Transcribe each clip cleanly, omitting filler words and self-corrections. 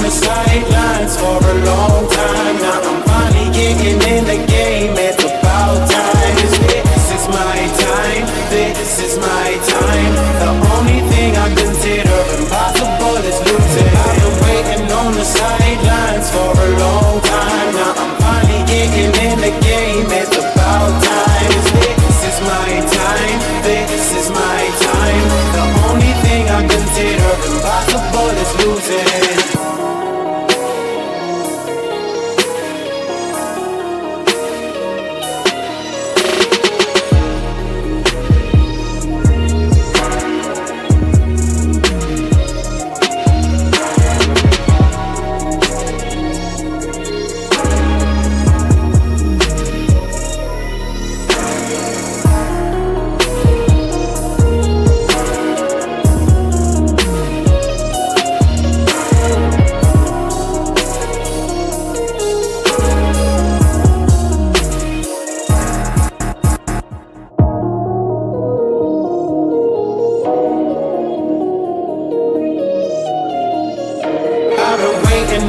the sidelines for a long time. Now I'm finally getting in the game. It's about time. This is my time. This is my time. The only thing I consider impossible is losing. I've been waiting on the sidelines for a long time. Now I'm finally getting in the game. It's about time. This is my time. This is my time. The only thing I consider impossible is losing.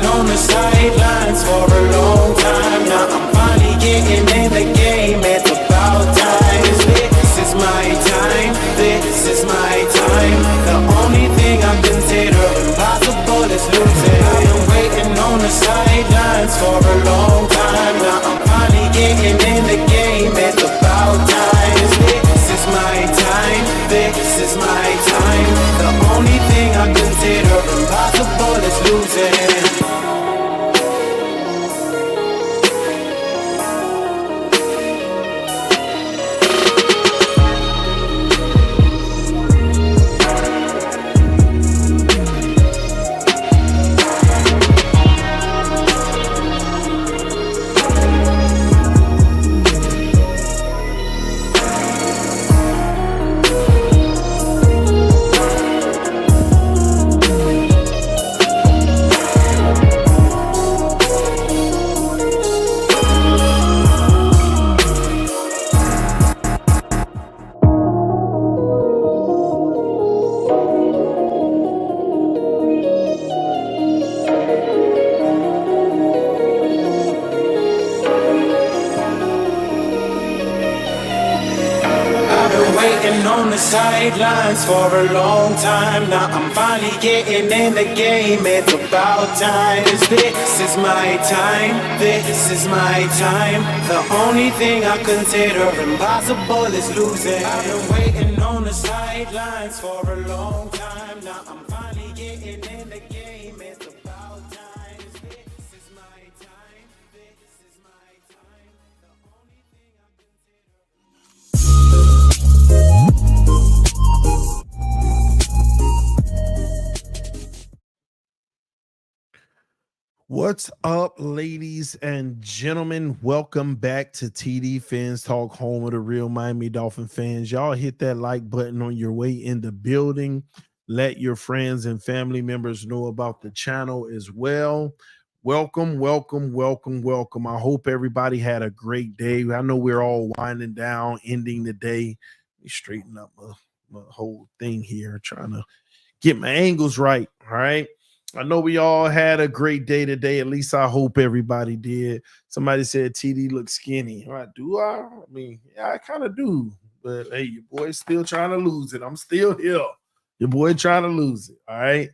On the sidelines for a long time. Now I'm finally getting in the game. It's about time. This is my time. This is my time. The only thing I consider impossible is losing. I've been waiting on the sidelines for a long time. Now I'm finally getting in the game. It's about time. This is my time. This is my time. The only thing I consider impossible is losing. On the sidelines for a long time. Now I'm finally getting in the game. It's about time. This is my time. This is my time. The only thing I consider impossible is losing. I've been waiting on the sidelines for a long time. Now I'm finally getting in the game. It's about time. This is my time. This is my time. The only thing I What's up, ladies and gentlemen? Welcome back to TD Fins Talk, home of the real Miami Dolphin fans. Y'all hit that like button on your way in the building. Let your friends and family members know about the channel as well. Welcome, welcome, welcome, welcome. I hope everybody had a great day. I know we're all winding down, ending the day. We straighten up my whole thing here, trying to get my angles right, all right? I know we all had a great day today. At least I hope everybody did. Somebody said TD looks skinny. All right, do I? I mean, yeah, I kind of do. But hey, your boy's still trying to lose it. I'm still here. Your boy trying to lose it. All right.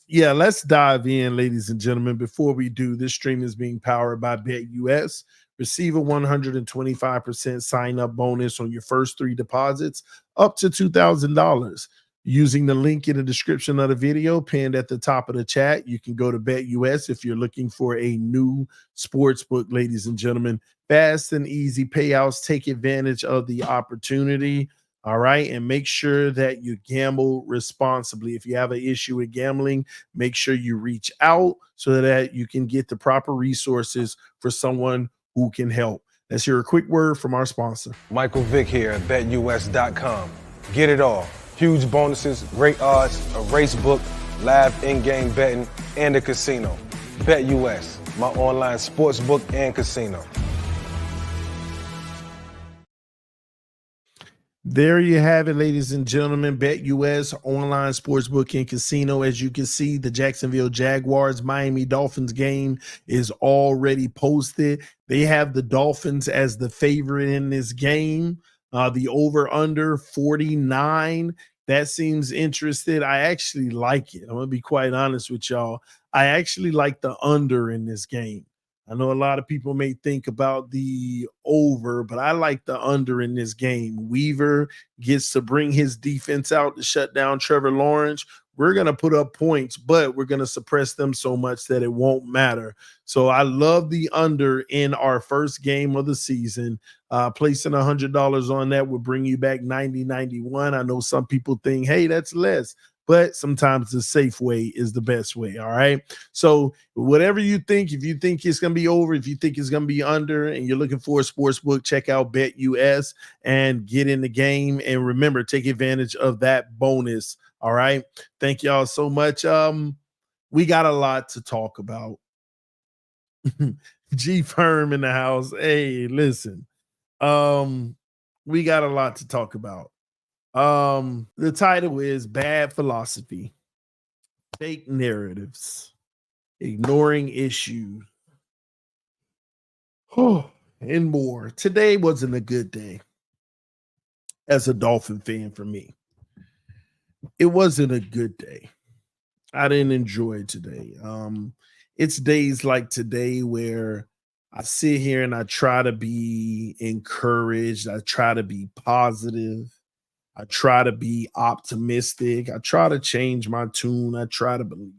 Yeah, let's dive in, ladies and gentlemen. Before we do, this stream is being powered by BetUS. Receive a 125% sign-up bonus on your first 3 deposits up to $2,000. Using the link in the description of the video pinned at the top of the chat, you can go to BetUS if you're looking for a new sports book, ladies and gentlemen. Fast and easy payouts. Take advantage of the opportunity. All right. And make sure that you gamble responsibly. If you have an issue with gambling, make sure you reach out so that you can get the proper resources for someone who can help. Let's hear a quick word from our sponsor. Michael Vick here at BetUS.com. Get it all. Huge bonuses, great odds, a race book, live in-game betting, and a casino. BetUS, my online sports book and casino. There you have it, ladies and gentlemen. BetUS online sportsbook and casino. As you can see, the Jacksonville Jaguars Miami Dolphins game is already posted. They have the Dolphins as the favorite in this game. The over under 49. That seems interesting. I actually like it. I'm going to be quite honest with y'all. I actually like the under in this game. I know a lot of people may think about the over, but I like the under in this game. Weaver gets to bring his defense out to shut down Trevor Lawrence. We're going to put up points, but we're going to suppress them so much that it won't matter. So I love the under in our first game of the season. Placing $100 on that would bring you back 90.91. I know some people think, hey, that's less. But sometimes the safe way is the best way. All right. So whatever you think, if you think it's going to be over, if you think it's going to be under, and you're looking for a sports book, check out BetUS and get in the game. And remember, take advantage of that bonus. All right. Thank y'all so much. We got a lot to talk about. G Firm in the house. Hey, listen. We got a lot to talk about. The title is Bad Philosophy, Fake Narratives, Ignoring Issues, and more. Today wasn't a good day as a Dolphin fan for me. It wasn't a good day. I didn't enjoy today. It's days like today where I sit here and I try to be encouraged. I try to be positive. I try to be optimistic. I try to change my tune. I try to believe.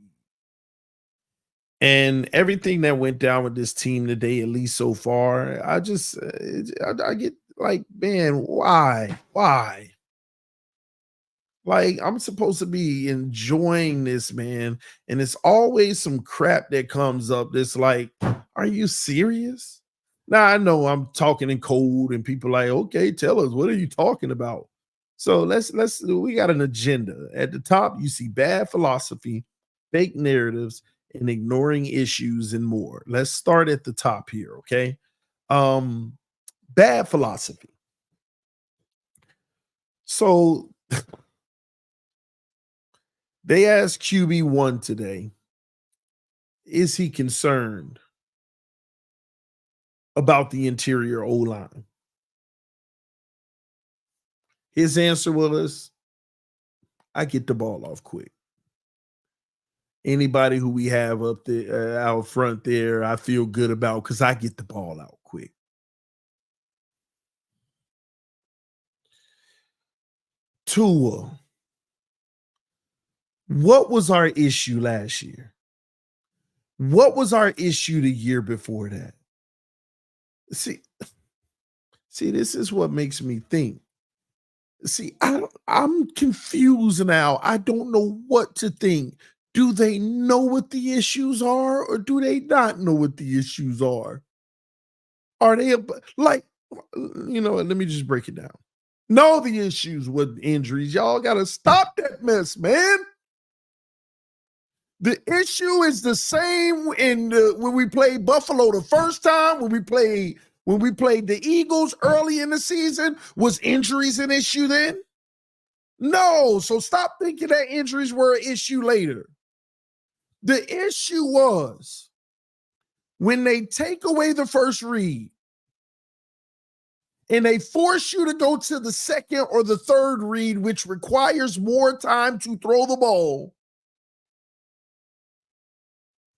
And everything that went down with this team today, at least so far, I get like, man, why? Like, I'm supposed to be enjoying this, man. And it's always some crap that comes up that's like, are you serious? Now, I know I'm talking in code and people like, okay, tell us, what are you talking about? So we got an agenda. At the top, you see bad philosophy, fake narratives, and ignoring issues and more. Let's start at the top here, okay? Bad philosophy. So they asked QB1 today, is he concerned about the interior O-line? His answer was, I get the ball off quick. Anybody who we have up there out front there, I feel good about because I get the ball out quick. Tua, what was our issue last year? What was our issue the year before that? See, this is what makes me think. See, I'm confused now. I don't know what to think. Do they know what the issues are, or do they not know what the issues are? Are they like, let me just break it down. Know the issues with injuries. Y'all got to stop that mess, man. The issue is the same when we played Buffalo the first time, when we played the Eagles early in the season. Was injuries an issue then? No. So stop thinking that injuries were an issue later. The issue was when they take away the first read and they force you to go to the second or the third read, which requires more time to throw the ball,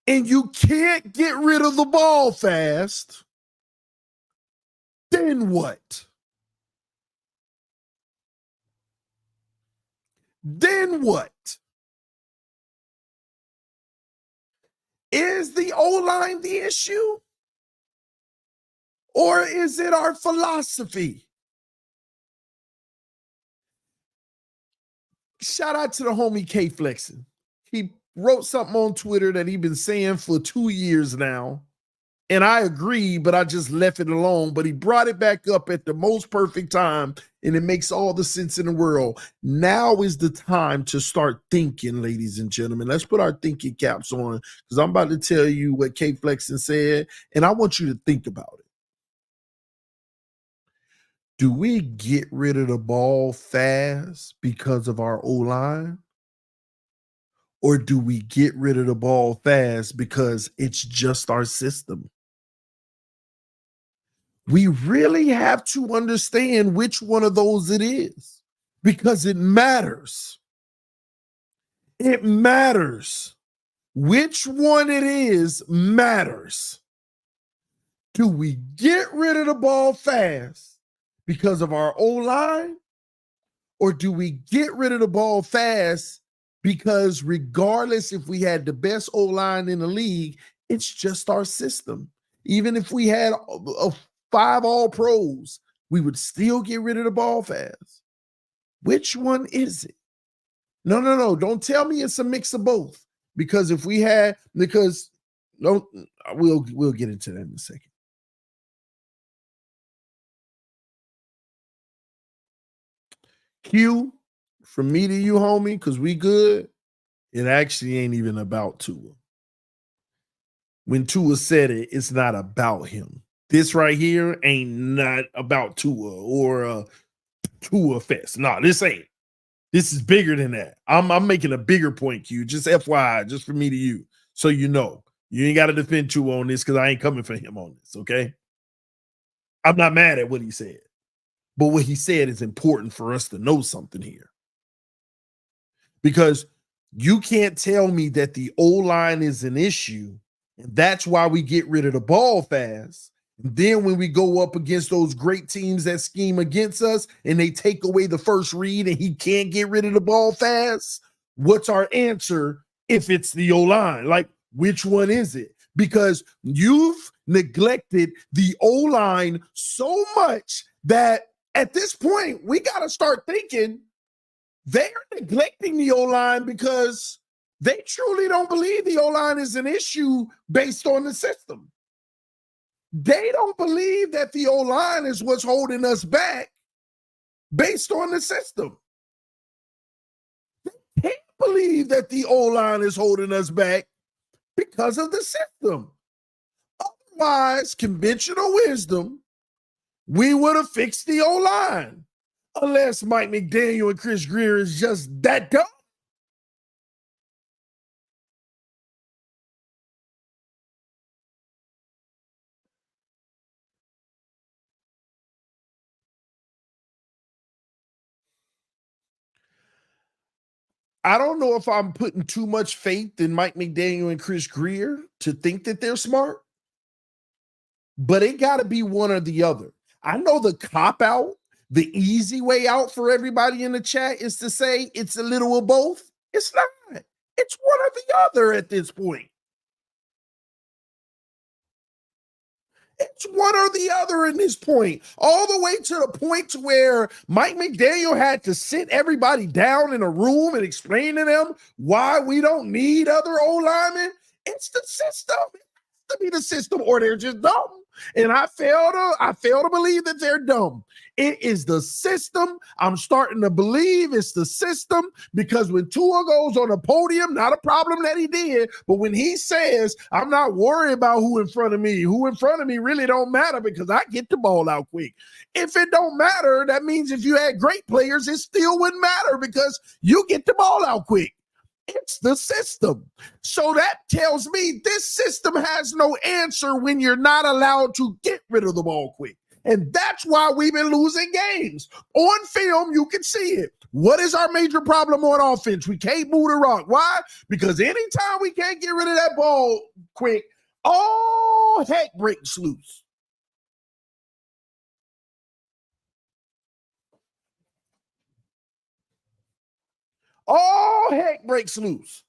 and you can't get rid of the ball fast, then what? Then what? Is the O-line the issue? Or is it our philosophy? Shout out to the homie K Flexin. He wrote something on Twitter that he's been saying for 2 years now. And I agree, but I just left it alone. But he brought it back up at the most perfect time, and it makes all the sense in the world. Now is the time to start thinking, ladies and gentlemen. Let's put our thinking caps on, because I'm about to tell you what K Flexin said, and I want you to think about it. Do we get rid of the ball fast because of our O-line? Or do we get rid of the ball fast because it's just our system? We really have to understand which one of those it is because it matters. It matters. Which one it is matters. Do we get rid of the ball fast because of our O-line? Or do we get rid of the ball fast because regardless if we had the best O-line in the league, it's just our system. Even if we had a 5 All-Pros, we would still get rid of the ball fast. Which one is it? No. Don't tell me it's a mix of both. Because if we had, we'll get into that in a second. Q, from me to you, homie, because we good. It actually ain't even about Tua. When Tua said it, it's not about him. This right here ain't not about Tua or a Tua fest. No, this ain't. This is bigger than that. I'm making a bigger point, Q. Just FYI, just for me to you. So you know. You ain't got to defend Tua on this because I ain't coming for him on this, okay? I'm not mad at what he said. But what he said is important for us to know something here. Because you can't tell me that the O-line is an issue, and that's why we get rid of the ball fast. And then when we go up against those great teams that scheme against us and they take away the first read and he can't get rid of the ball fast, what's our answer if it's the O-line? Like, which one is it? Because you've neglected the O-line so much that at this point, we got to start thinking they're neglecting the O-line because they truly don't believe the O-line is an issue based on the system. They don't believe that the O-line is what's holding us back based on the system. They can't believe that the O-line is holding us back because of the system. Otherwise, conventional wisdom, we would have fixed the O-line. Unless Mike McDaniel and Chris Greer is just that dumb. I don't know if I'm putting too much faith in Mike McDaniel and Chris Greer to think that they're smart, but it got to be one or the other. I know the cop out, the easy way out for everybody in the chat is to say it's a little of both. It's not. It's one or the other at this point. It's one or the other in this point, all the way to the point to where Mike McDaniel had to sit everybody down in a room and explain to them why we don't need other O-linemen. It's the system. It has to be the system, or they're just dumb. And I fail to believe that they're dumb. It is the system. I'm starting to believe it's the system because when Tua goes on a podium, not a problem that he did, but when he says, I'm not worried about who in front of me really don't matter because I get the ball out quick. If it don't matter, that means if you had great players, it still wouldn't matter because you get the ball out quick. It's the system. So that tells me this system has no answer when you're not allowed to get rid of the ball quick. And that's why we've been losing games. On film, you can see it. What is our major problem on offense? We can't move the rock. Why? Because anytime we can't get rid of that ball quick, all heck breaks loose. All heck breaks loose.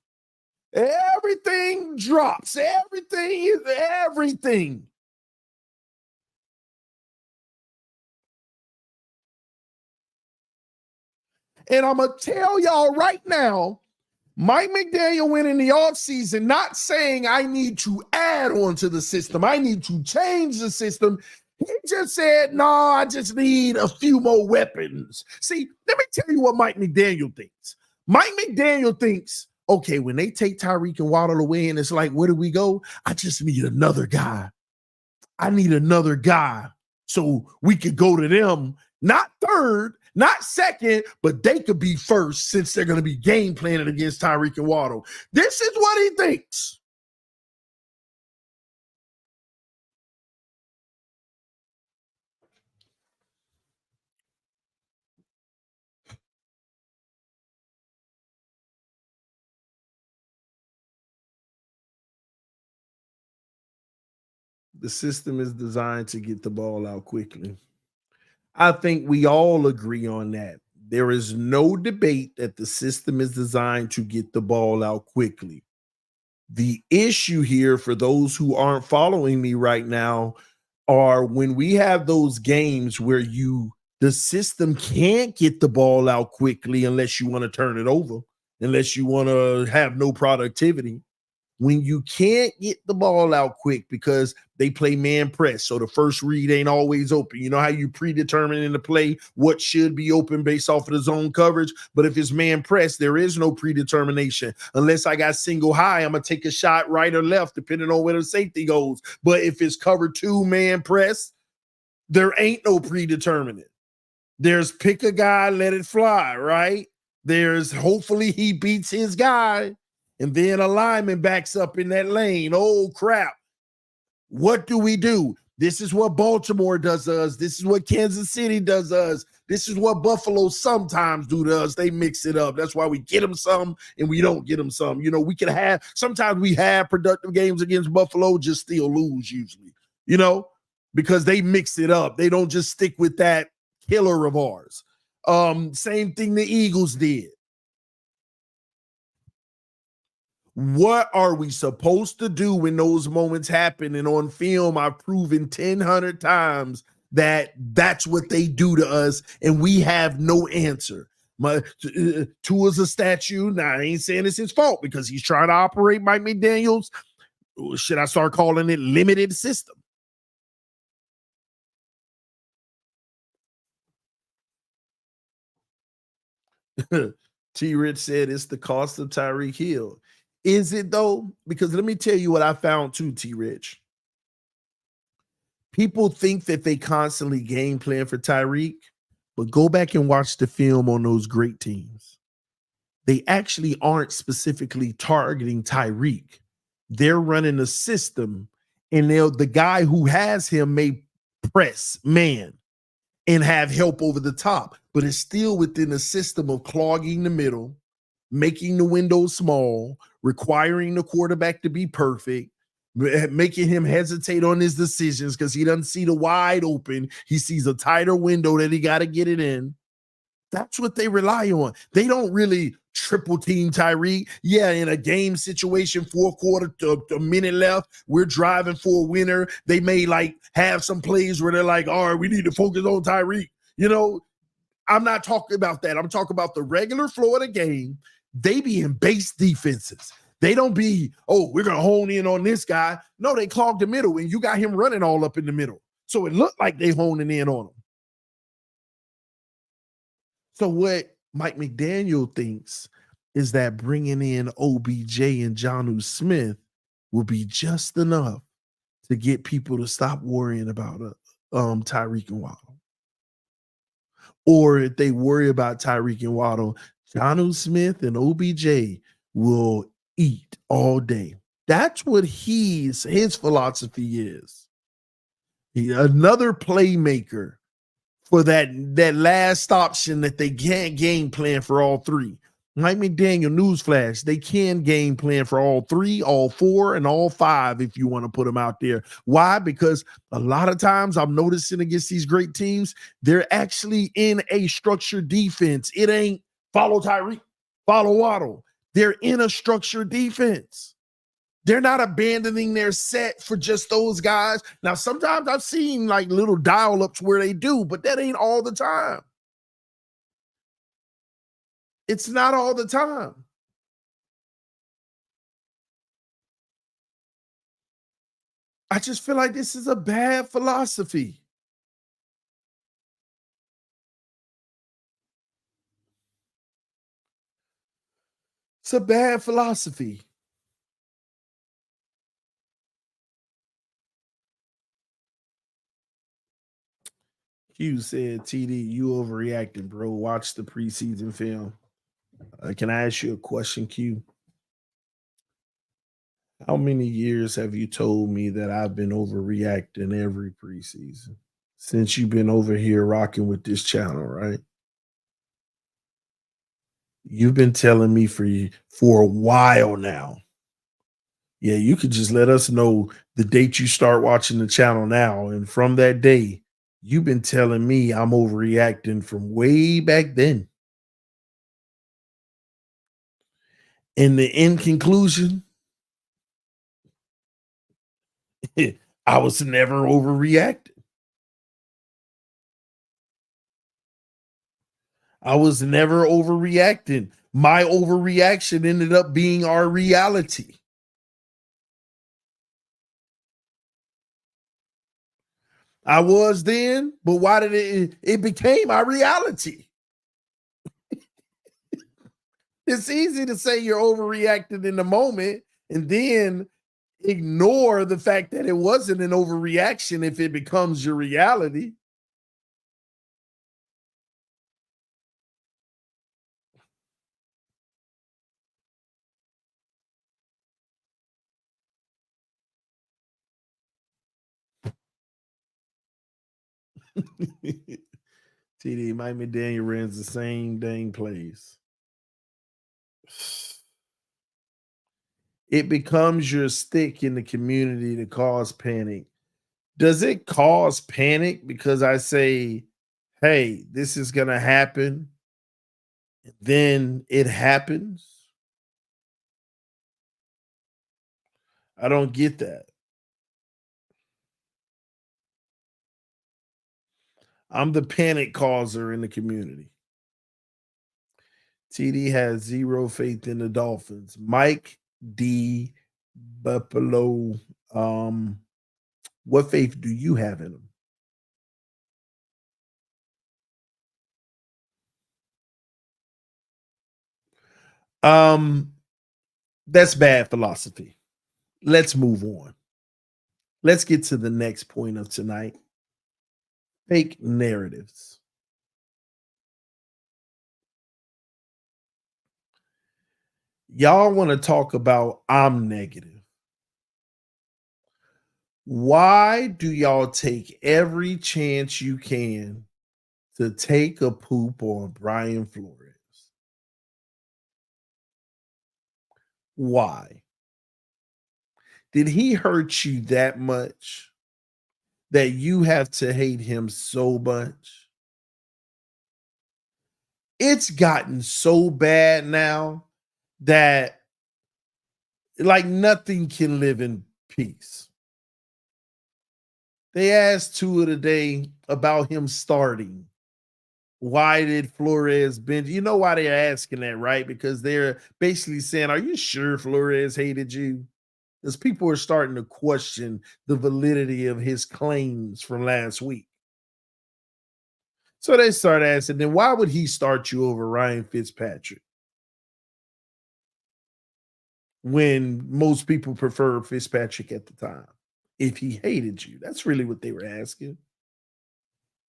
Everything drops. Everything is everything. And I'm going to tell y'all right now, Mike McDaniel went in the offseason not saying I need to add on to the system. I need to change the system. He just said, no, I just need a few more weapons. See, let me tell you what Mike McDaniel thinks. Mike McDaniel thinks, okay, when they take Tyreek and Waddle away and it's like, where do we go? I just need another guy. I need another guy so we could go to them Not third, not second, but they could be first since they're going to be game planning against Tyreek and Waddle. This is what he thinks. The system is designed to get the ball out quickly. I think we all agree on that. There is no debate that the system is designed to get the ball out quickly. The issue here, for those who aren't following me right now, are when we have those games where the system can't get the ball out quickly unless you want to turn it over, unless you want to have no productivity. When you can't get the ball out quick because they play man press, so the first read ain't always open. You know how you predetermine in the play what should be open based off of the zone coverage? But if it's man press, there is no predetermination. Unless I got single high, I'm going to take a shot right or left, depending on where the safety goes. But if it's cover two man press, there ain't no predeterminate. There's pick a guy, let it fly, right? There's hopefully he beats his guy. And then a lineman backs up in that lane. Oh, crap. What do? This is what Baltimore does to us. This is what Kansas City does to us. This is what Buffalo sometimes do to us. They mix it up. That's why we get them some and we don't get them some. You know, sometimes we have productive games against Buffalo, just still lose usually, you know, because they mix it up. They don't just stick with that killer of ours. Same thing the Eagles did. What are we supposed to do when those moments happen? And on film, I've proven 1,000 times that that's what they do to us, and we have no answer. Tua's a statue. Now, I ain't saying it's his fault because he's trying to operate Mike McDaniel's, should I start calling it, limited system. T. Rich said it's the cost of Tyreek Hill. Is it though? Because let me tell you what I found too, T. Rich. People think that they constantly game plan for Tyreek, but go back and watch the film on those great teams. They actually aren't specifically targeting Tyreek. They're running a system, and the guy who has him may press man and have help over the top, but it's still within a system of clogging the middle, making the window small, requiring the quarterback to be perfect, making him hesitate on his decisions because he doesn't see the wide open. He sees a tighter window that he got to get it in. That's what they rely on. They don't really triple team Tyreek. Yeah, in a game situation, fourth quarter, a minute left, we're driving for a winner. They may like have some plays where they're like, all right, we need to focus on Tyreek. You know, I'm not talking about that. I'm talking about the regular flow of the game. They be in base defenses. They don't be, oh, we're going to hone in on this guy. No, they clog the middle, and you got him running all up in the middle. So it looked like they honing in on him. So what Mike McDaniel thinks is that bringing in OBJ and Jonnu Smith will be just enough to get people to stop worrying about Tyreek and Waddle. Or if they worry about Tyreek and Waddle, Jonnu Smith and OBJ will eat all day. That's what his philosophy is. Another playmaker for that last option that they can't game plan for all three. Mike McDaniel, newsflash, they can game plan for all three, all four, and all five if you want to put them out there. Why? Because a lot of times I'm noticing against these great teams, they're actually in a structured defense. It ain't follow Tyreek, follow Waddle. They're in a structured defense. They're not abandoning their set for just those guys. Now, sometimes I've seen like little dial-ups where they do, but that ain't all the time. It's not all the time. I just feel like this is a bad philosophy. It's a bad philosophy. Q said, TD, you overreacting, bro. Watch the preseason film. Can I ask you a question, Q? How many years have you told me that I've been overreacting every preseason? Since you've been over here rocking with this channel, right? You've been telling me for a while now. Yeah, you could just let us know the date you start watching the channel now. And from that day, you've been telling me I'm overreacting from way back then. And the in conclusion, I was never overreacting. I was never overreacting. My overreaction ended up being our reality. I was then, but why did it became our reality? It's easy to say you're overreacting in the moment and then ignore the fact that it wasn't an overreaction if it becomes your reality. TD, Mike McDaniel runs the same dang place. It becomes your stick in the community to cause panic. Does it cause panic because I say, hey, this is going to happen? Then it happens? I don't get that. I'm the panic causer in the community. TD has zero faith in the Dolphins. Mike D. Buffalo. What faith do you have in them? That's bad philosophy. Let's move on. Let's get to the next point of tonight. Fake narratives. Y'all want to talk about I'm negative. Why do y'all take every chance you can to take a poop on Brian Flores? Why? Did he hurt you that much that you have to hate him so much? It's gotten so bad now that like nothing can live in peace. They asked Tua today about him starting. Why did Flores bench? You know why they're asking that, right? Because they're basically saying, are you sure Flores hated you? Because people are starting to question the validity of his claims from last week. So they start asking, then why would he start you over Ryan Fitzpatrick? When most people prefer Fitzpatrick at the time, if he hated you. That's really what they were asking.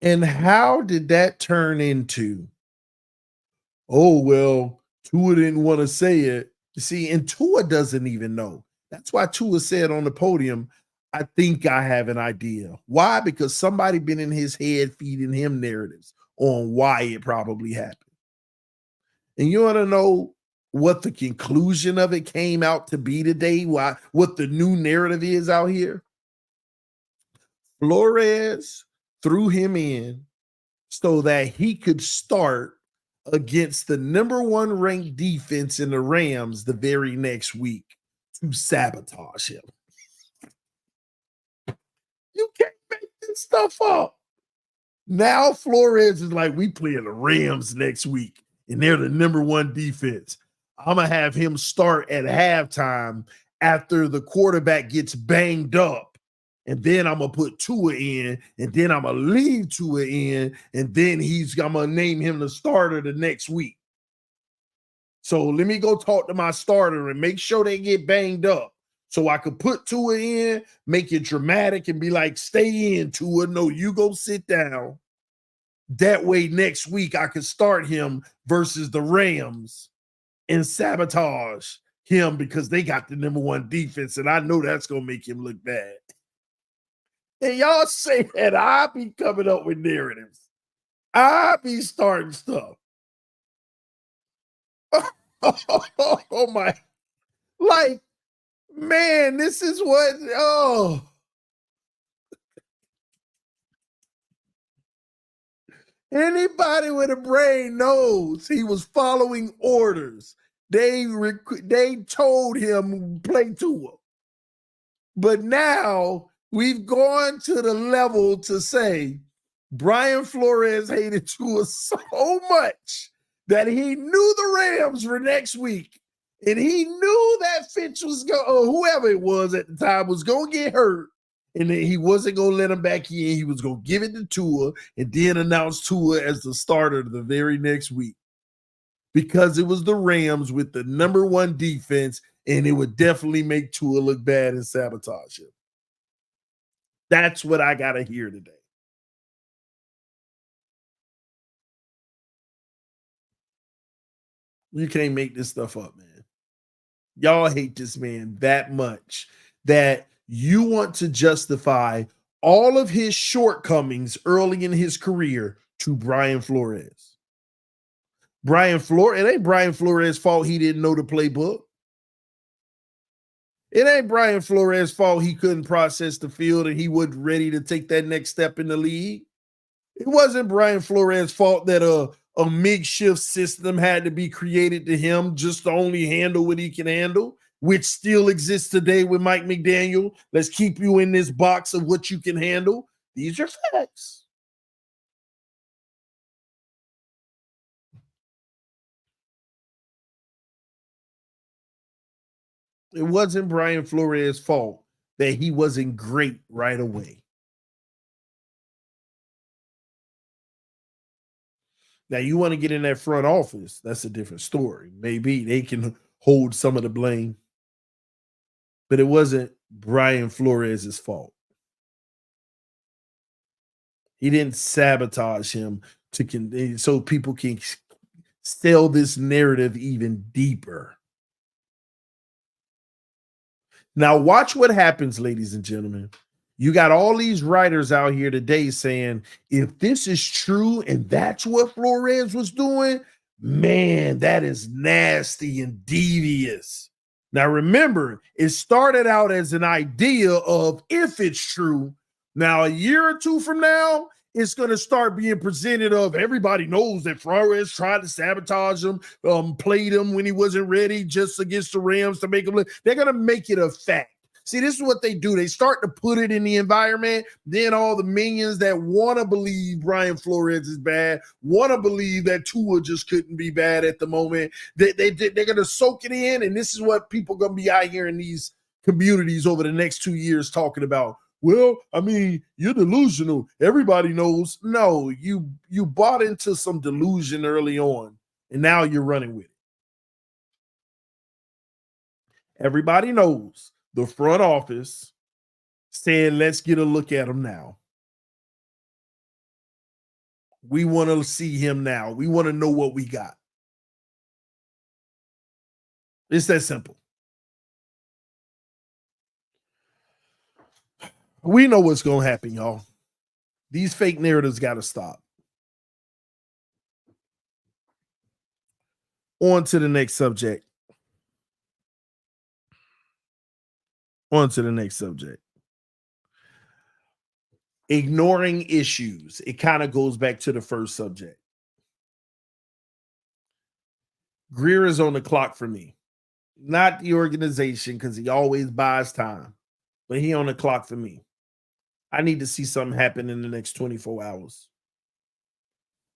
And how did that turn into, oh, well, Tua didn't want to say it? You see, and Tua doesn't even know. That's why Tua said on the podium, I think I have an idea. Why? Because somebody been in his head feeding him narratives on why it probably happened. And you want to know what the conclusion of it came out to be today? Why? What the new narrative is out here? Flores threw him in so that he could start against the number one ranked defense in the Rams the very next week to sabotage him. You can't make this stuff up. Now Flores is like, we play the Rams next week, and they're the number one defense. I'm going to have him start at halftime after the quarterback gets banged up. And then I'm going to put Tua in, and then I'm going to leave Tua in, and then I'm going to name him the starter the next week. So let me go talk to my starter and make sure they get banged up so I could put Tua in, make it dramatic, and be like, stay in, Tua. No, you go sit down. That way next week I could start him versus the Rams and sabotage him because they got the number one defense, and I know that's going to make him look bad. And y'all say that I be coming up with narratives. I be starting stuff. Oh my. Like, man, this is what, oh. Anybody with a brain knows he was following orders. They told him play Tua. But now we've gone to the level to say Brian Flores hated Tua so much that he knew the Rams were next week. And he knew that Fitch was going, or whoever it was at the time, was going to get hurt. And then he wasn't going to let him back in. He was going to give it to Tua and then announce Tua as the starter the very next week. Because it was the Rams with the number one defense, and it would definitely make Tua look bad and sabotage him. That's what I got to hear today. You can't make this stuff up, man. Y'all hate this man that much that you want to justify all of his shortcomings early in his career to Brian Flores. It ain't Brian Flores' fault he didn't know the playbook. It ain't Brian Flores' fault he couldn't process the field and he wasn't ready to take that next step in the league. It wasn't Brian Flores' fault that a makeshift system had to be created to him just to only handle what he can handle, which still exists today with Mike McDaniel. Let's keep you in this box of what you can handle. These are facts. It wasn't Brian Flores' fault that he wasn't great right away. Now, you want to get in that front office, that's a different story. Maybe they can hold some of the blame. But it wasn't Brian Flores' fault. He didn't sabotage him so people can sell this narrative even deeper. Now, watch what happens, ladies and gentlemen. You got all these writers out here today saying, if this is true and that's what Flores was doing, man, that is nasty and devious. Now, remember, it started out as an idea of if it's true. Now, a year or two from now, it's going to start being presented of everybody knows that Flores tried to sabotage him, played him when he wasn't ready just against the Rams to make him look. They're going to make it a fact. See, this is what they do. They start to put it in the environment. Then all the minions that want to believe Brian Flores is bad, want to believe that Tua just couldn't be bad at the moment. They're going to soak it in, and this is what people are going to be out here in these communities over the next 2 years talking about. Well, I mean, you're delusional. Everybody knows. No, you bought into some delusion early on, and now you're running with it. Everybody knows. The front office said, let's get a look at him now. We want to see him now. We want to know what we got. It's that simple. We know what's going to happen, y'all. These fake narratives got to stop. On to the next subject. Ignoring issues. It kind of goes back to the first subject. Greer is on the clock for me. Not the organization, because he always buys time. But he on the clock for me. I need to see something happen in the next 24 hours.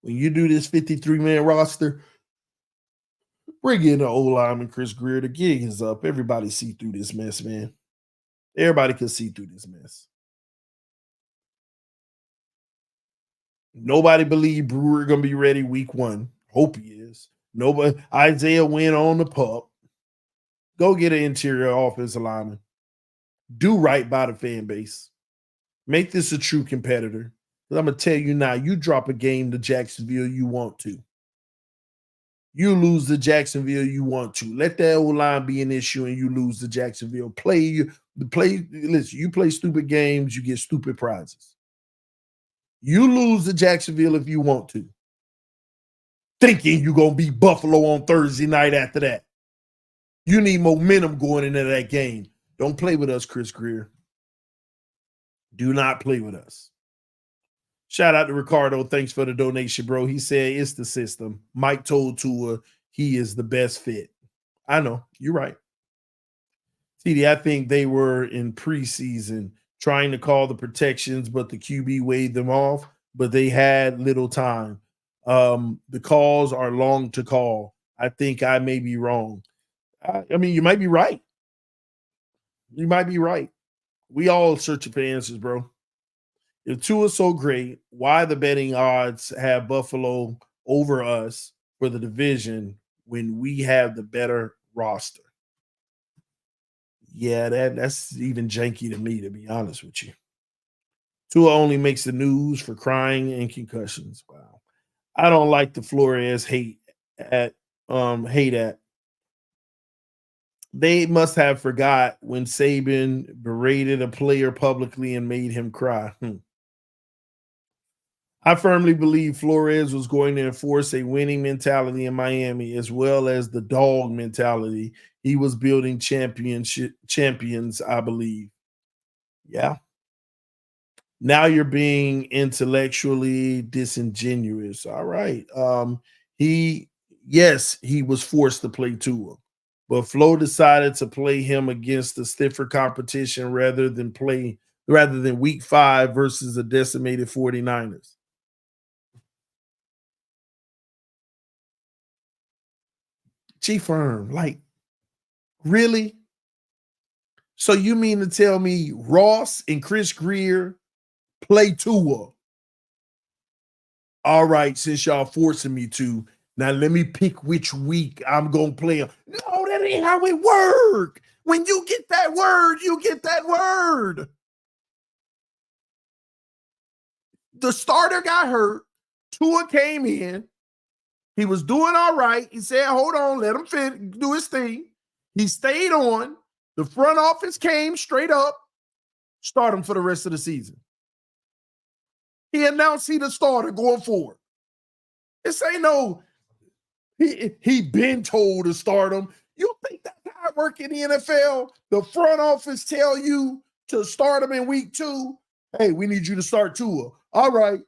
When you do this 53-man roster, bring in the old lineman Chris Greer. The gig is up. Everybody see through this mess, man. Everybody can see through this mess. Nobody believed Brewer going to be ready week 1. Hope he is. Nobody. Isaiah went on the pup. Go get an interior offensive lineman. Do right by the fan base. Make this a true competitor. I'm going to tell you now, you drop a game to Jacksonville, you want to. You lose to Jacksonville, you want to. Let that O-line be an issue and you lose to Jacksonville. Listen, you play stupid games, you get stupid prizes. You lose to Jacksonville if you want to. Thinking you're going to beat Buffalo on Thursday night after that. You need momentum going into that game. Don't play with us, Chris Greer. Do not play with us. Shout out to Ricardo. Thanks for the donation, bro. He said it's the system. Mike told Tua he is the best fit. I know. You're right. TD, I think they were in preseason trying to call the protections, but the QB waved them off, but they had little time. The calls are long to call. I think I may be wrong. I mean, you might be right. You might be right. We all searching for answers, bro. If Tua is so great, why the betting odds have Buffalo over us for the division when we have the better roster? Yeah, that's even janky to me, to be honest with you. Tua only makes the news for crying and concussions. Wow. I don't like the Flores hate at. They must have forgot when Saban berated a player publicly and made him cry. I firmly believe Flores was going to enforce a winning mentality in Miami as well as the dog mentality. He was building champions, I believe. Yeah. Now you're being intellectually disingenuous. All right. He was forced to play Tua, but Flo decided to play him against the stiffer competition rather than week 5 versus the decimated 49ers. G Firm, like, really? So you mean to tell me Ross and Chris Greer play Tua? All right, since y'all forcing me to, now let me pick which week I'm going to play him. No, that ain't how it works. When you get that word, you get that word. The starter got hurt. Tua came in. He was doing all right. He said, hold on, let him do his thing. He stayed on. The front office came straight up, start him for the rest of the season. He announced he the starter going forward. This ain't no, he been told to start him. You think that's how it work in the NFL? The front office tell you to start him in week 2. Hey, we need you to start Tua. All right.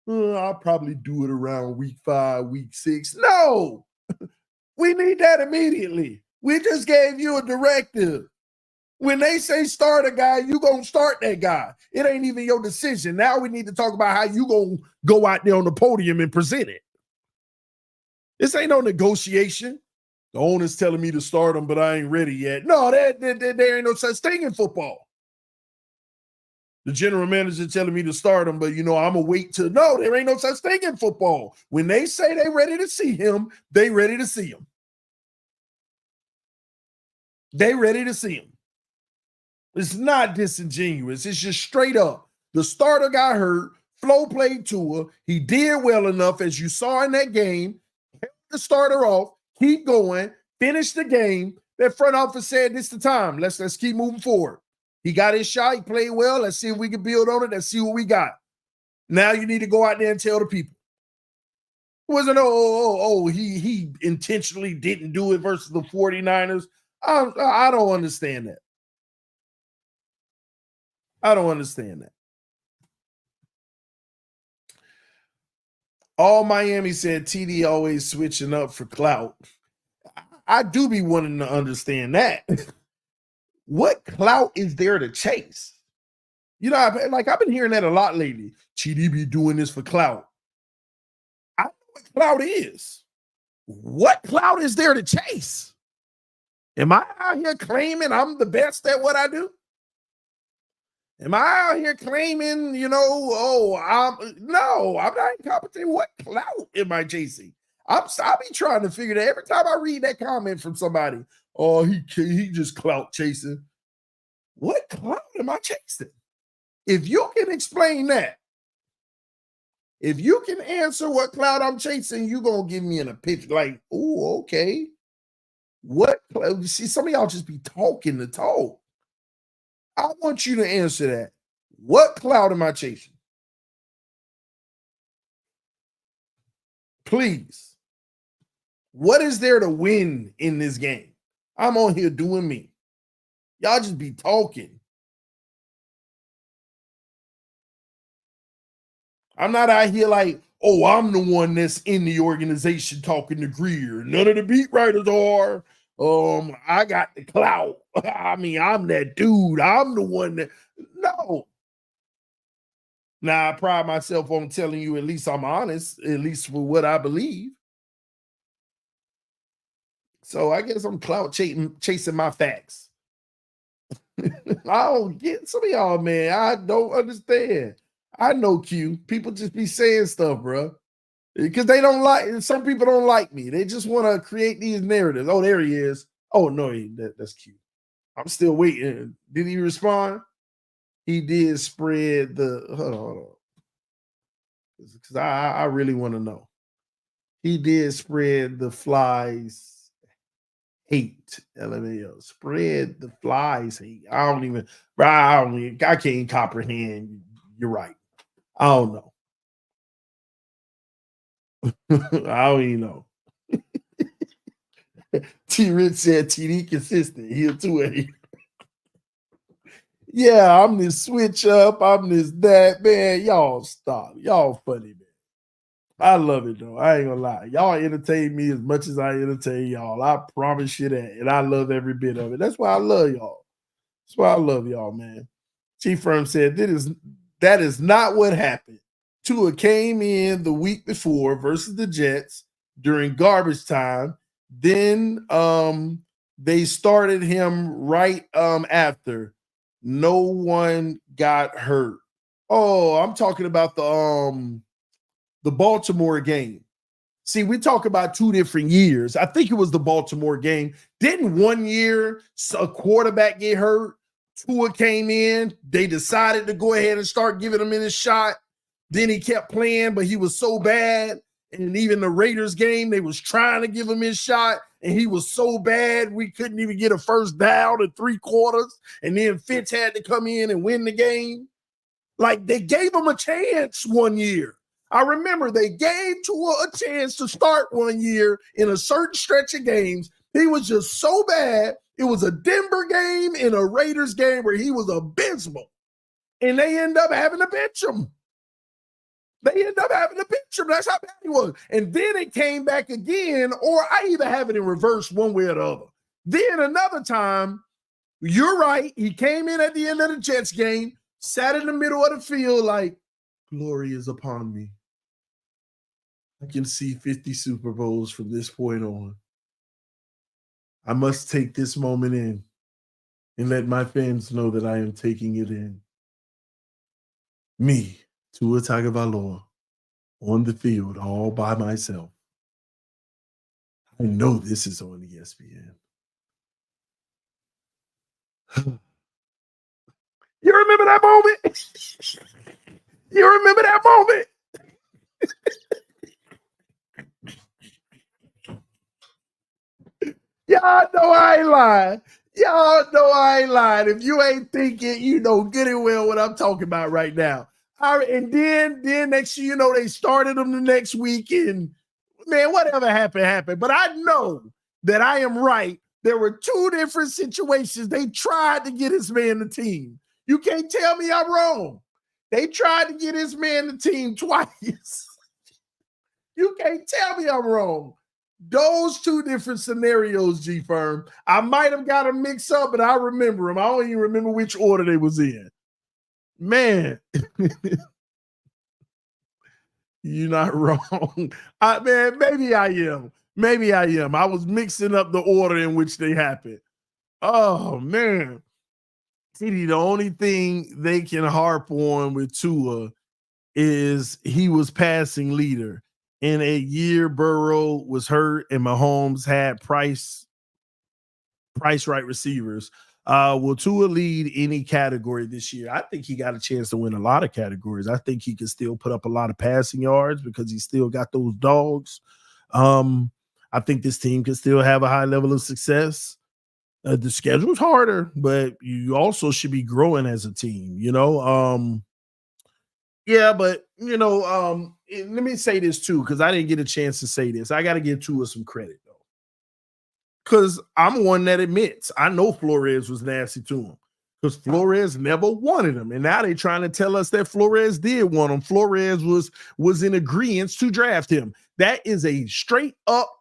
I'll probably do it around week 5, week 6. No, we need that immediately. We just gave you a directive. When they say start a guy, you going to start that guy. It ain't even your decision. Now we need to talk about how you going to go out there on the podium and present it. This ain't no negotiation. The owner's telling me to start him, but I ain't ready yet. No, there ain't no such thing in football. The general manager telling me to start him, but, I'm going to wait till. No, there ain't no such thing in football. When they say they ready to see him, they ready to see him. They ready to see him. It's not disingenuous. It's just straight up. The starter got hurt. Flo played Tua. He did well enough, as you saw in that game. Held the starter off. Keep going. Finish the game. That front office said, this the time. Let's keep moving forward. He got his shot. He played well. Let's see if we can build on it. Let's see what we got. Now you need to go out there and tell the people. It wasn't, he intentionally didn't do it versus the 49ers. I don't understand that. I don't understand that. All Miami said TD always switching up for clout. I do be wanting to understand that. What clout is there to chase? I've been hearing that a lot lately. TD be doing this for clout. I know what clout is. What clout is there to chase? Am I out here claiming I'm the best at what I do? Am I out here claiming, I'm not incompetent. What clout am I chasing? I'll be trying to figure that every time I read that comment from somebody. Oh, he just clout chasing. What clout am I chasing? If you can explain that, If you can answer what cloud I'm chasing, you're gonna give me in a picture like, oh, okay. What cloud? See, some of y'all just be talking the talk. I want you to answer that. What cloud am I chasing? Please. What is there to win in this game? I'm on here doing me. Y'all just be talking. I'm not out here like, oh, I'm the one that's in the organization talking to Greer. None of the beat writers are. I got the clout. I mean, I'm that dude. I'm the one that. No. Now, I pride myself on telling you at least I'm honest, at least for what I believe. So I guess I'm clout chasing my facts. I don't get some of y'all, man. I don't understand. I know Q. People just be saying stuff, bro. Because they don't like, some people don't like me. They just want to create these narratives. Oh, there he is. Oh, no, that's cute. I'm still waiting. Did he respond? He did spread the, hold on. Because I really want to know. He did spread the flies hate. LMAO. Spread the flies hate. I can't comprehend. You're right. I don't know. I don't even know. T Rich said TD consistent. He'll 2A. Yeah, I'm this switch up. I'm this that. Man, y'all stop. Y'all funny, man. I love it though. I ain't gonna lie. Y'all entertain me as much as I entertain y'all. I promise you that. And I love every bit of it. That's why I love y'all. That's why I love y'all, man. Chief Firm said that is not what happened. Tua came in the week before versus the Jets during garbage time. Then they started him right after. No one got hurt. Oh, I'm talking about the Baltimore game. See, we talk about 2 different years. I think it was the Baltimore game. Didn't one year a quarterback get hurt? Tua came in. They decided to go ahead and start giving him in his shot. Then he kept playing, but he was so bad. And even the Raiders game, they was trying to give him his shot, and he was so bad we couldn't even get a first down in 3 quarters. And then Fitz had to come in and win the game. Like, they gave him a chance one year. I remember they gave Tua a chance to start one year in a certain stretch of games. He was just so bad. It was a Denver game and a Raiders game where he was abysmal. And they end up having to bench him. That's how bad he was. And then it came back again, or I either have it in reverse one way or the other. Then another time, you're right, he came in at the end of the Jets game, sat in the middle of the field like, glory is upon me. I can see 50 Super Bowls from this point on. I must take this moment in and let my fans know that I am taking it in. Me, Tua Tagovailoa, on the field all by myself. I know this is on ESPN. You remember that moment? You remember that moment? Y'all know I ain't lying. Y'all know I ain't lying. If you ain't thinking, you know good and well what I'm talking about right now. And then next thing you know, they started them the next week, and man, whatever happened. But I know that I am right. There were 2 different situations. They tried to get his man the team. You can't tell me I'm wrong. They tried to get his man the team twice. You can't tell me I'm wrong. Those 2 different scenarios, G-Firm. I might have got them mixed up, but I remember them. I don't even remember which order they was in. Man, you're not wrong. Man, maybe I am. I was mixing up the order in which they happened. Oh, man. See, the only thing they can harp on with Tua is he was passing leader. In a year, Burrow was hurt and Mahomes had price right receivers. Will Tua lead any category this year? I think he got a chance to win a lot of categories. I think he can still put up a lot of passing yards because he still got those dogs. I think this team can still have a high level of success. The schedule's harder, but you also should be growing as a team, Yeah, but let me say this too, because I didn't get a chance to say this. I got to give Tua some credit though, because I'm one that admits I know Flores was nasty to him, because Flores never wanted him, and now they're trying to tell us that Flores did want him. Flores was in agreement to draft him. That is a straight up.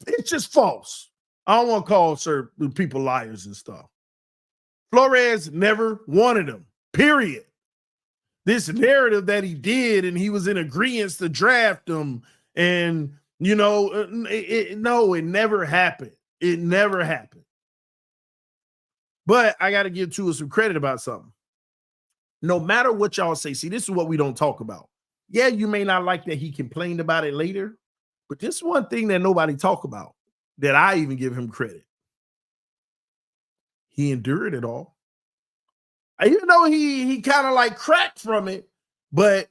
It's just false. I don't want to call certain people liars and stuff. Flores never wanted him. Period. This narrative that he did and he was in agreement to draft him, and no, it never happened. It never happened. But I got to give Tua some credit about something. No matter what y'all say, see, this is what we don't talk about. Yeah, you may not like that he complained about it later, but this is one thing that nobody talk about, that I even give him credit. He endured it all. Even though he kind of like cracked from it, but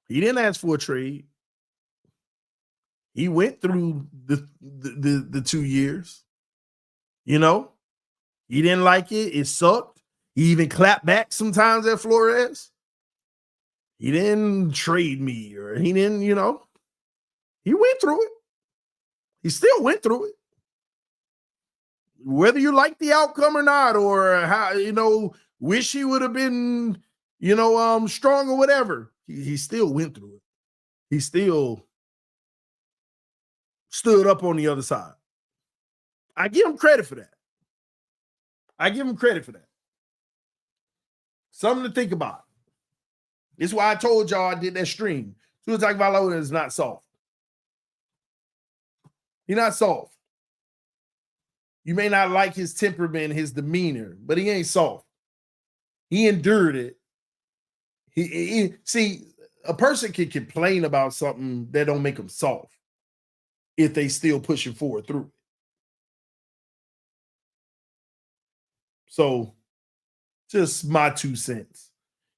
he didn't ask for a trade. He went through the 2 years. He didn't like it. It sucked. He even clapped back sometimes at Flores. He didn't trade me, or he didn't, he went through it. He still went through it. Whether you like the outcome or not, or how, wish he would have been, strong or whatever, he still went through it. He still stood up on the other side. I give him credit for that. Something to think about. This is why I told y'all I did that stream. Tua Tagovailoa is not soft. He's not soft. You may not like his temperament, his demeanor, but he ain't soft. He endured it. See, a person can complain about something that don't make them soft if they still pushing forward through it. So, just my 2 cents.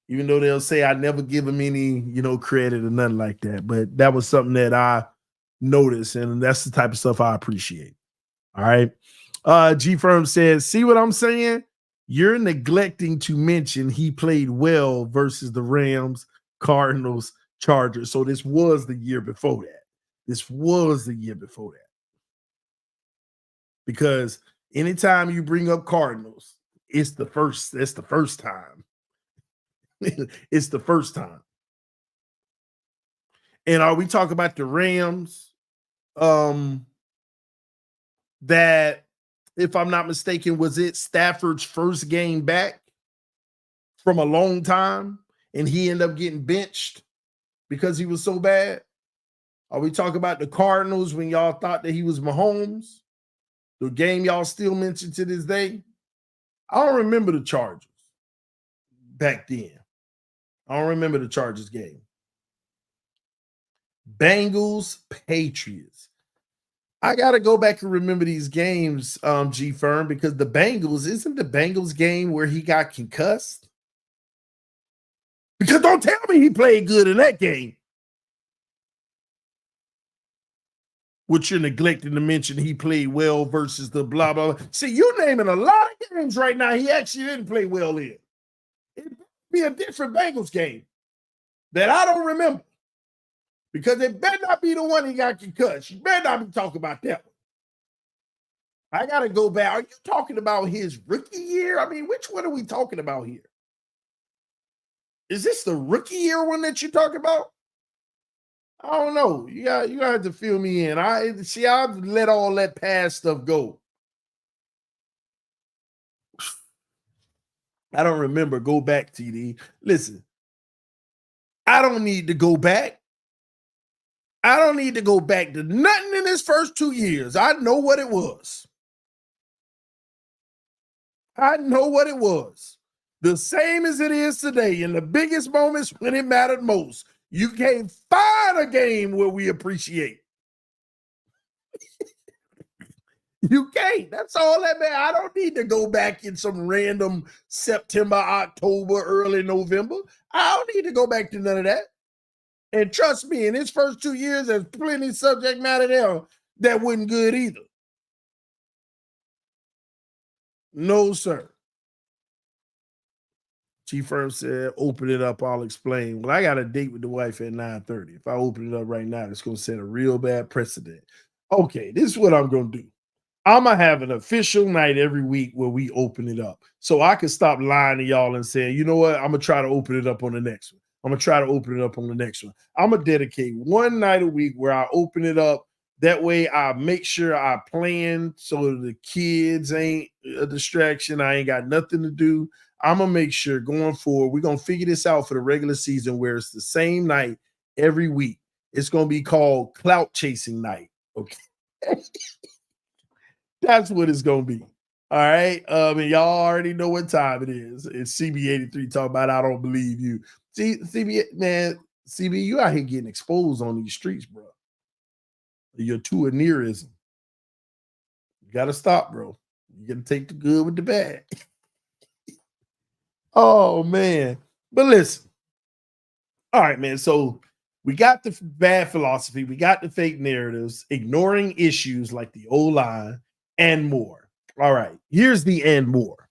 Even though they'll say I never give him any, credit or nothing like that, but that was something that I noticed, and that's the type of stuff I appreciate. All right. G Firm says, see what I'm saying? You're neglecting to mention he played well versus the Rams, Cardinals, Chargers. So this was the year before that. Because anytime you bring up Cardinals, it's the first time. It's the first time. And are we talking about the Rams? That, if I'm not mistaken, was it Stafford's first game back from a long time, and he ended up getting benched because he was so bad? Are we talking about the Cardinals when y'all thought that he was Mahomes? The game y'all still mention to this day? I don't remember the Chargers back then. I don't remember the Chargers game. Bengals, Patriots. I got to go back and remember these games, G Firm, because the Bengals, isn't the Bengals game where he got concussed? Because don't tell me he played good in that game. Which you're neglecting to mention he played well versus the blah, blah, blah. See, you're naming a lot of games right now he actually didn't play well in. It'd be a different Bengals game that I don't remember. Because it better not be the one he got concussed. You better not be talking about that one. I got to go back. Are you talking about his rookie year? I mean, which one are we talking about here? Is this the rookie year one that you're talking about? I don't know. You got to have to fill me in. I've let all that past stuff go. I don't remember. Go back, TD. Listen, I don't need to go back. I don't need to go back to nothing in his first 2 years. I know what it was. The same as it is today. In the biggest moments when it mattered most. You can't find a game where we appreciate. You can't. That's all that man. I don't need to go back in some random September, October, early November. I don't need to go back to none of that. And trust me, in his first 2 years, there's plenty of subject matter there that wasn't good either. No, sir. Chief Firm said, open it up, I'll explain. Well, I got a date with the wife at 9:30. If I open it up right now, it's going to set a real bad precedent. Okay, this is what I'm going to do. I'm going to have an official night every week where we open it up. So I can stop lying to y'all and saying, you know what? I'm going to try to open it up on the next one. I'm going to try to open it up on the next one. I'm going to dedicate one night a week where I open it up. That way I make sure I plan so the kids ain't a distraction. I ain't got nothing to do. I'm going to make sure going forward, we're going to figure this out for the regular season where it's the same night every week. It's going to be called Clout Chasing Night. Okay. That's what it's going to be. All right. And y'all already know what time it is. It's CB83 talking about I don't believe you. See, CB, man, CB, you out here getting exposed on these streets, bro. Your tourism. You got to stop, bro. You got to take the good with the bad. Oh, man. But listen. All right, man. So we got the bad philosophy. We got the fake narratives, ignoring issues like the O-line and more. All right. Here's the and more.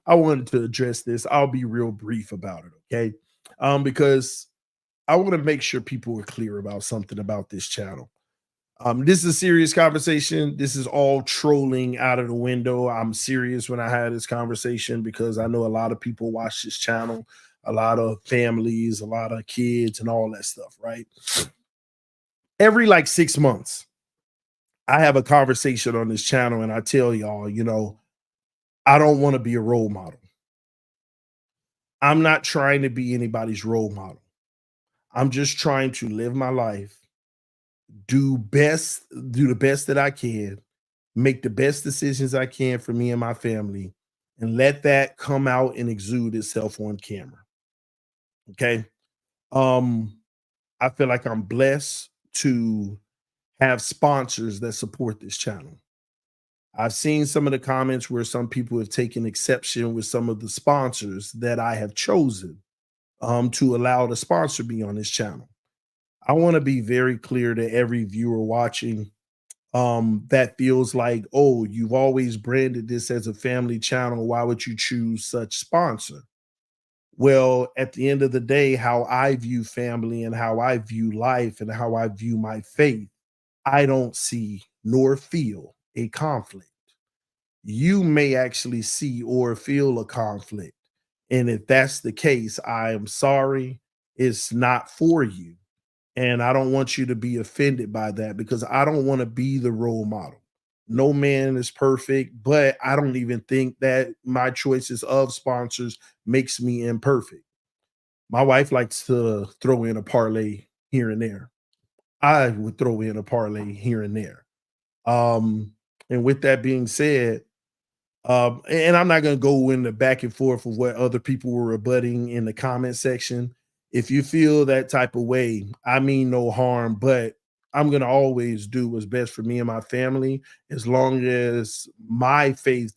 I wanted to address this. I'll be real brief about it, okay? Because I want to make sure people are clear about something about this channel. This is a serious conversation. This is all trolling out of the window. I'm serious when I had this conversation because I know a lot of people watch this channel, a lot of families, a lot of kids, and all that stuff, right? Every like 6 months, I have a conversation on this channel and I tell y'all, you know, I don't want to be a role model. I'm not trying to be anybody's role model. I'm just trying to live my life, do the best that I can, make the best decisions I can for me and my family, and let that come out and exude itself on camera. Okay. I feel like I'm blessed to have sponsors that support this channel. I've seen some of the comments where some people have taken exception with some of the sponsors that I have chosen to allow to sponsor me on this channel. I want to be very clear to every viewer watching that feels like, oh, you've always branded this as a family channel. Why would you choose such sponsor? Well, at the end of the day, how I view family and how I view life and how I view my faith, I don't see nor feel a conflict. You may actually see or feel a conflict. And if that's the case, I am sorry. It's not for you. And I don't want you to be offended by that because I don't want to be the role model. No man is perfect, but I don't even think that my choices of sponsors makes me imperfect. My wife likes to throw in a parlay here and there. I would throw in a parlay here and there. And with that being said, and I'm not going to go in the back and forth of what other people were rebutting in the comment section. If you feel that type of way, I mean no harm, but I'm going to always do what's best for me and my family, as long as my faith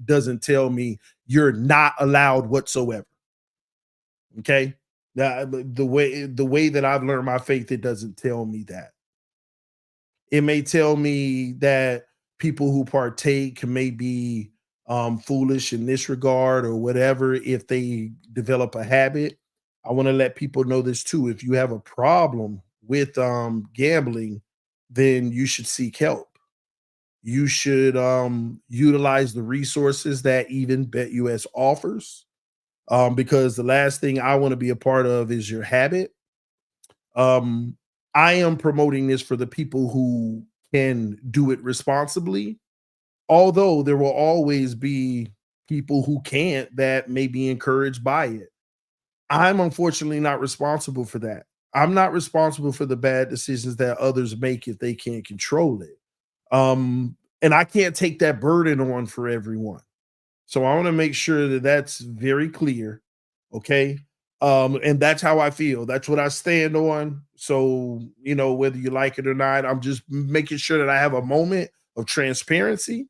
doesn't tell me you're not allowed whatsoever. Okay. Now, the way that I've learned my faith, it doesn't tell me that. It may tell me that people who partake may be foolish in this regard or whatever if they develop a habit. I want to let people know this too. If you have a problem with gambling, then you should seek help. You should utilize the resources that even BetUS offers, because the last thing I want to be a part of is your habit. I am promoting this for the people who can do it responsibly, although there will always be people who can't that may be encouraged by it. I'm unfortunately not responsible for that. I'm not responsible for the bad decisions that others make if they can't control it. And I can't take that burden on for everyone. So I want to make sure that that's very clear. Okay. And that's how I feel. That's what I stand on. So, you know, whether you like it or not, I'm just making sure that I have a moment of transparency,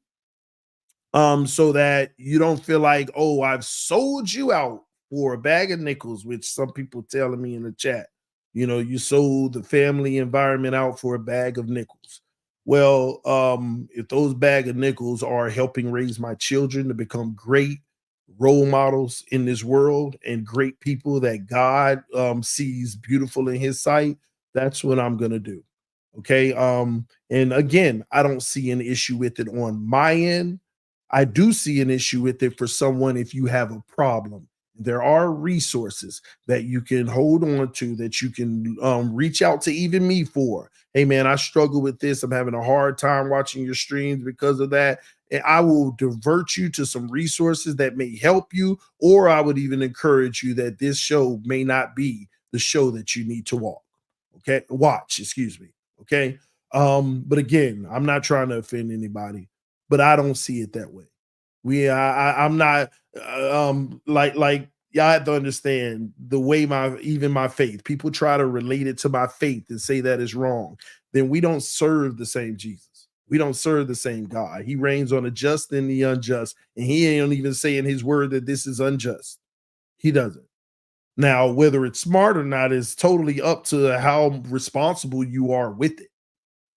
so that you don't feel like, oh, I've sold you out for a bag of nickels, which some people telling me in the chat. You sold the family environment out for a bag of nickels. Well, if those bag of nickels are helping raise my children to become great role models in this world and great people that God sees beautiful in his sight, that's what I'm gonna do. Okay. And again, I don't see an issue with it on my end. I do see an issue with it for someone if you have a problem. There are resources that you can hold on to, that you can reach out to even me for. Hey, man, I struggle with this. I'm having a hard time watching your streams because of that. And I will divert you to some resources that may help you, or I would even encourage you that this show may not be the show that you need to watch, excuse me. Okay. But again, I'm not trying to offend anybody, but I don't see it that way. I'm not like y'all have to understand the way my faith, people try to relate it to my faith and say that is wrong. Then we don't serve the same Jesus. We don't serve the same God. He reigns on the just and the unjust, and he ain't even saying his word that this is unjust. He doesn't. Now, whether it's smart or not is totally up to how responsible you are with it.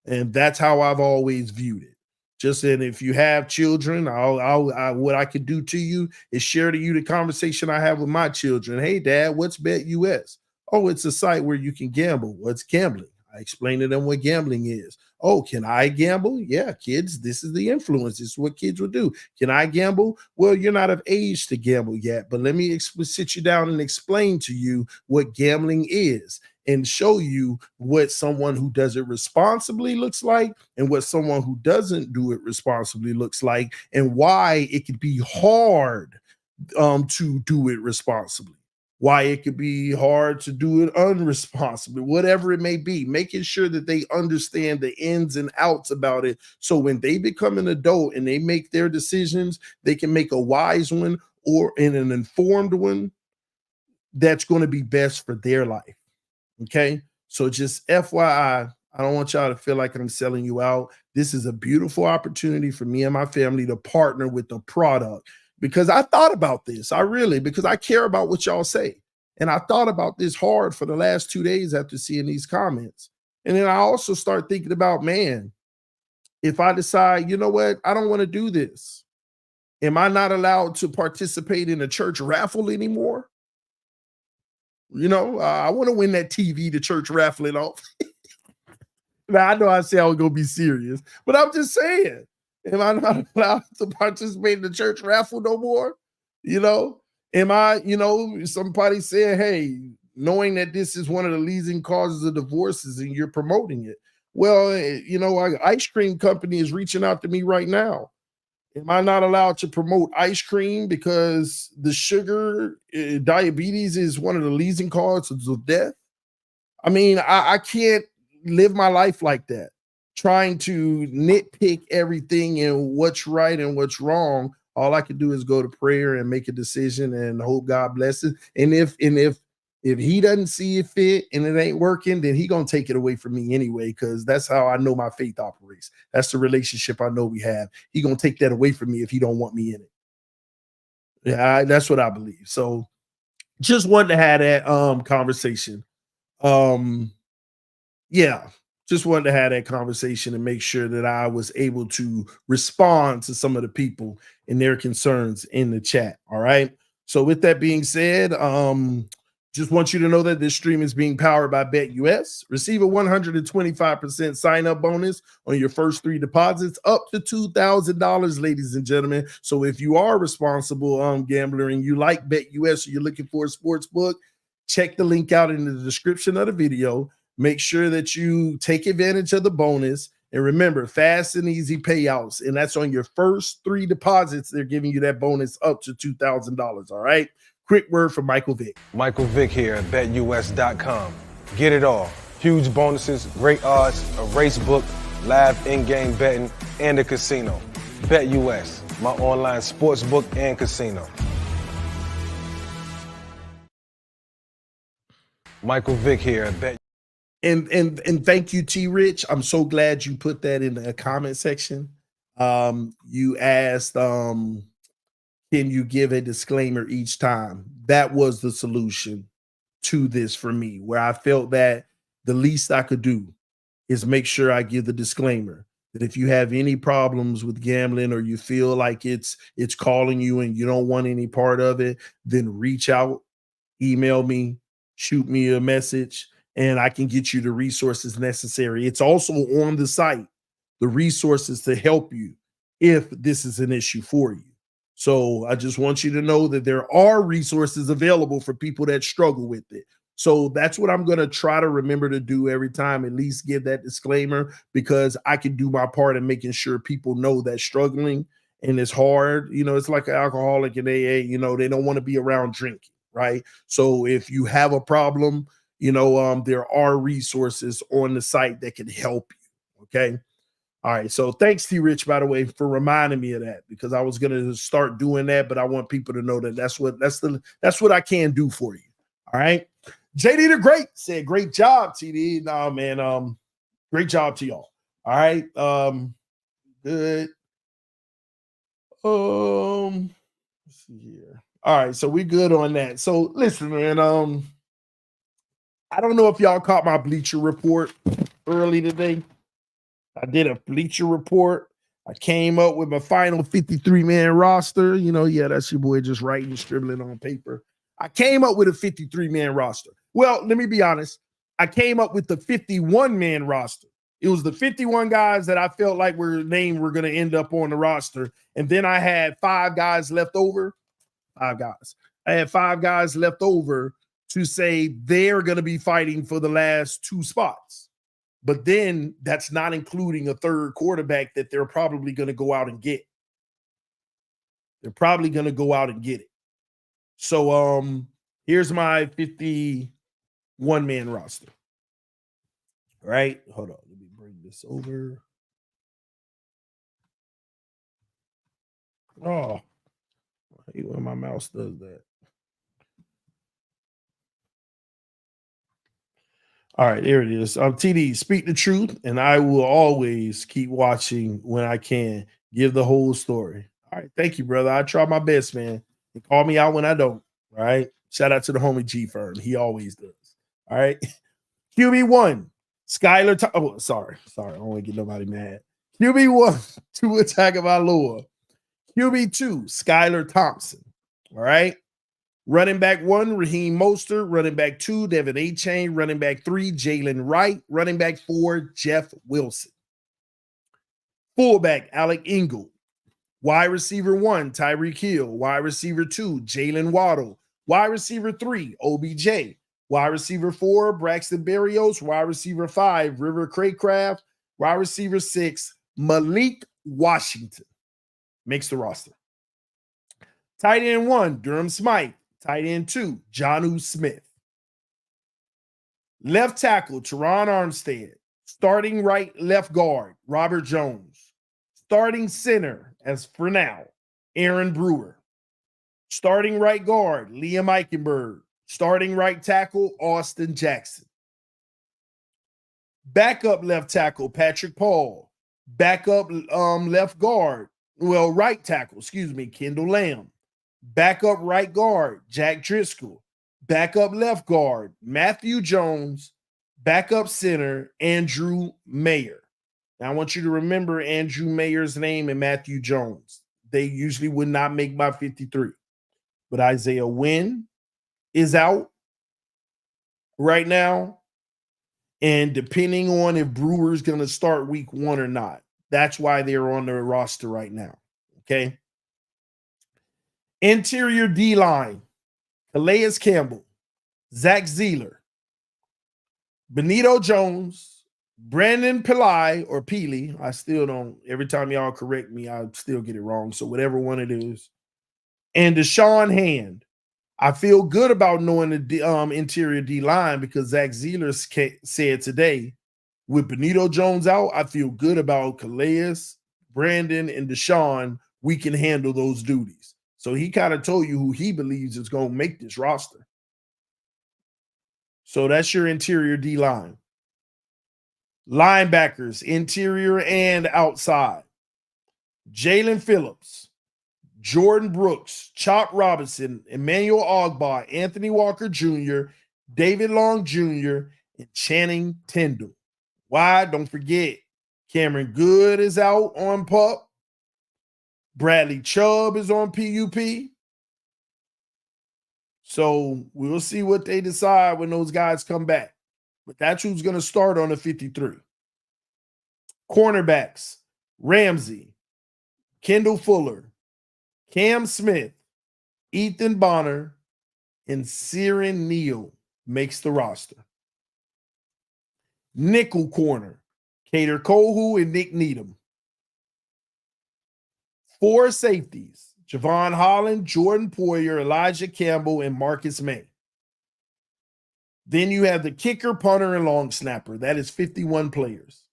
And that's how I've always viewed it. Just and if you have children, what I could do to you is share to you the conversation I have with my children. Hey, Dad, what's BetUS? Oh, it's a site where you can gamble. What's gambling? I explain to them what gambling is. Oh, can I gamble? Yeah, kids, this is the influence. This is what kids will do. Can I gamble? Well, you're not of age to gamble yet, but let me sit you down and explain to you what gambling is and show you what someone who does it responsibly looks like and what someone who doesn't do it responsibly looks like, and why it could be hard to do it responsibly. Why it could be hard to do it unresponsibly, whatever it may be, making sure that they understand the ins and outs about it. So when they become an adult and they make their decisions, they can make a wise one or in an informed one that's going to be best for their life. Okay. So just FYI, I don't want y'all to feel like I'm selling you out. This is a beautiful opportunity for me and my family to partner with the product. Because I thought about this, because I care about what y'all say. And I thought about this hard for the last 2 days after seeing these comments. And then I also start thinking about, man, if I decide, you know what, I don't want to do this, am I not allowed to participate in a church raffle anymore? I want to win that TV the church raffling off. Now, I know I say I was going to be serious, but I'm just saying. Am I not allowed to participate in the church raffle no more? Am I, somebody said, hey, knowing that this is one of the leading causes of divorces and you're promoting it. Well, an ice cream company is reaching out to me right now. Am I not allowed to promote ice cream because the sugar, diabetes is one of the leading causes of death? I mean, I can't live my life like that, trying to nitpick everything and what's right and what's wrong. All I can do is go to prayer and make a decision and hope God blesses. And if he doesn't see it fit and it ain't working, then he gonna take it away from me anyway, because that's how I know my faith operates. That's the relationship I know we have. He gonna take that away from me if he don't want me in it. Yeah, that's what I believe. So just wanted to have that conversation. Yeah, just wanted to have that conversation and make sure that I was able to respond to some of the people and their concerns in the chat. All right. So with that being said, just want you to know that this stream is being powered by BetUS. Receive a 125% sign-up bonus on your first 3 deposits up to $2,000, ladies and gentlemen. So if you are a responsible gambler and you like BetUS or you're looking for a sports book, check the link out in the description of the video. Make sure that you take advantage of the bonus. And remember, fast and easy payouts. And that's on your first 3 deposits. They're giving you that bonus up to $2,000. All right. Quick word from Michael Vick. Michael Vick here at BetUS.com. Get it all. Huge bonuses, great odds, a race book, live in-game betting, and a casino. BetUS, my online sports book and casino. Michael Vick here at And thank you, T Rich. I'm so glad you put that in the comment section. You asked, can you give a disclaimer each time? That was the solution to this for me, where I felt that the least I could do is make sure I give the disclaimer that if you have any problems with gambling or you feel like it's calling you and you don't want any part of it, then reach out, email me, shoot me a message, and I can get you the resources necessary. It's also on the site, the resources to help you if this is an issue for you. So I just want you to know that there are resources available for people that struggle with it. So that's what I'm going to try to remember to do every time, at least give that disclaimer, because I can do my part in making sure people know that struggling and it's hard. You know, it's like an alcoholic in AA, you know, they don't want to be around drinking, right? So if you have a problem, you know, there are resources on the site that can help you. Okay. All right. So thanks, T Rich, by the way, for reminding me of that, because I was gonna start doing that, but I want people to know that that's what I can do for you. All right. JD the Great said, great job, TD. Nah, man, great job to y'all. All right. Good. Let's see here. All right, so we good on that. So listen, man. I don't know if y'all caught my Bleacher Report early today. I did a Bleacher Report. I came up with my final 53-man roster. You know, yeah, that's your boy just writing, scribbling on paper. I came up with a 53-man roster. Well, let me be honest. I came up with the 51-man roster. It was the 51 guys that I felt like were going to end up on the roster. And then I had 5 guys left over. 5 guys. I had 5 guys left over to say they're going to be fighting for the last 2 spots. But then that's not including a third quarterback that they're probably going to go out and get. They're probably going to go out and get it. So here's my 51-man roster. All right, hold on. Let me bring this over. Oh, I hate when my mouse does that. All right, there it is. TD, speak the truth, and I will always keep watching when I can. Give the whole story. All right, thank you, brother. I try my best, man. And call me out when I don't. All right. Shout out to the homie G Firm. He always does. All right. QB1, Skylar. Oh, sorry. I don't want to get nobody mad. QB1, Tua Tagovailoa. QB2, Skylar Thompson. All right. Running back 1, Raheem Mostert. Running back 2, Devin Achane. Running back 3, Jalen Wright. Running back 4, Jeff Wilson. Fullback, Alec Ingold. Wide receiver 1, Tyreek Hill. Wide receiver 2, Jalen Waddle. Wide receiver 3, OBJ. Wide receiver 4, Braxton Berrios. Wide receiver 5, River Craycraft. Wide receiver 6, Malik Washington. Makes the roster. Tight end 1, Durham Smythe. Tight end 2, Jonnu Smith. Left tackle, Teron Armstead. Starting left guard, Robert Jones. Starting center, as for now, Aaron Brewer. Starting right guard, Liam Eichenberg. Starting right tackle, Austin Jackson. Backup left tackle, Patrick Paul. Backup left guard, right tackle, Kendall Lamb. Backup right guard, Jack Driscoll. Backup left guard, Matthew Jones. Backup center, Andrew Mayer. Now, I want you to remember Andrew Mayer's name and Matthew Jones. They usually would not make my 53. But Isaiah Wynn is out right now. And depending on if Brewer's going to start week 1 or not, that's why they're on the roster right now. Okay. Interior D-line, Calais Campbell, Zach Zeeler, Benito Jones, Brandon Pillai or Peely. I still don't, every time y'all correct me, I still get it wrong. So whatever one it is. And Deshaun Hand. I feel good about knowing the interior D-line because Zach Zeeler said today, with Benito Jones out, I feel good about Calais, Brandon, and Deshaun. We can handle those duties. So he kind of told you who he believes is going to make this roster. So that's your interior D-line. Linebackers, interior and outside. Jalen Phillips, Jordan Brooks, Chop Robinson, Emmanuel Ogbah, Anthony Walker Jr., David Long Jr., and Channing Tindall. Why? Don't forget, Cameron Good is out on PUP. Bradley Chubb is on PUP. So we'll see what they decide when those guys come back. But that's who's going to start on the 53. Cornerbacks, Ramsey, Kendall Fuller, Cam Smith, Ethan Bonner, and Siren Neal makes the roster. Nickel corner, Kader Kohu and Nick Needham. 4 safeties, Javon Holland, Jordan Poyer, Elijah Campbell, and Marcus May. Then you have the kicker, punter, and long snapper. That is 51 players.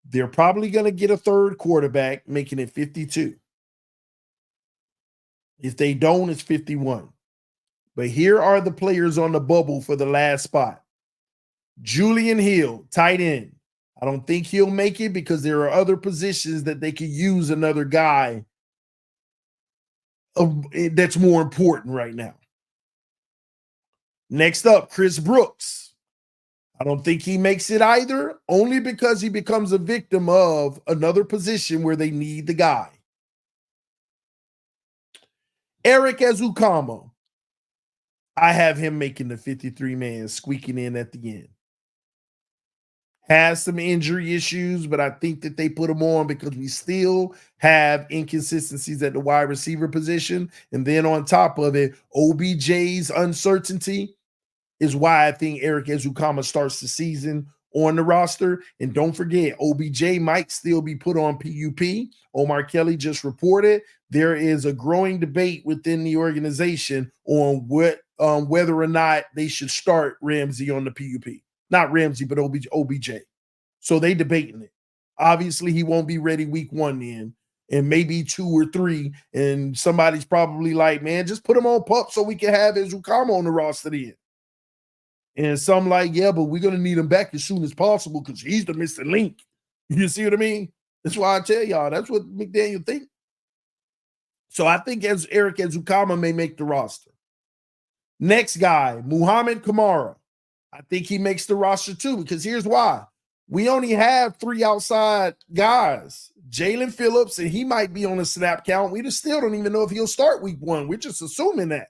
They're probably going to get a third quarterback, making it 52. If they don't, it's 51. But here are the players on the bubble for the last spot. Julian Hill, tight end. I don't think he'll make it because there are other positions that they could use another guy that's more important right now. Next up, Chris Brooks. I don't think he makes it either, only because he becomes a victim of another position where they need the guy. Eric Ezukama. I have him making the 53-man, squeaking in at the end. Has some injury issues, but I think that they put him on because we still have inconsistencies at the wide receiver position. And then on top of it, OBJ's uncertainty is why I think Eric Ezukama starts the season on the roster. And don't forget, OBJ might still be put on PUP. Omar Kelly just reported there is a growing debate within the organization on whether or not they should start Ramsey on the PUP. Not Ramsey, but OBJ. So they debating it. Obviously, he won't be ready week 1 then, and maybe 2 or 3. And somebody's probably like, man, just put him on PUP so we can have Ezukama on the roster then. And some like, yeah, but we're going to need him back as soon as possible because he's the missing link. You see what I mean? That's why I tell y'all, that's what McDaniel think. So I think as Eric Ezukama may make the roster. Next guy, Muhammad Kamara. I think he makes the roster too, because here's why. We only have 3 outside guys. Jalen Phillips, and he might be on the snap count. We just still don't even know if he'll start week 1. We're just assuming that.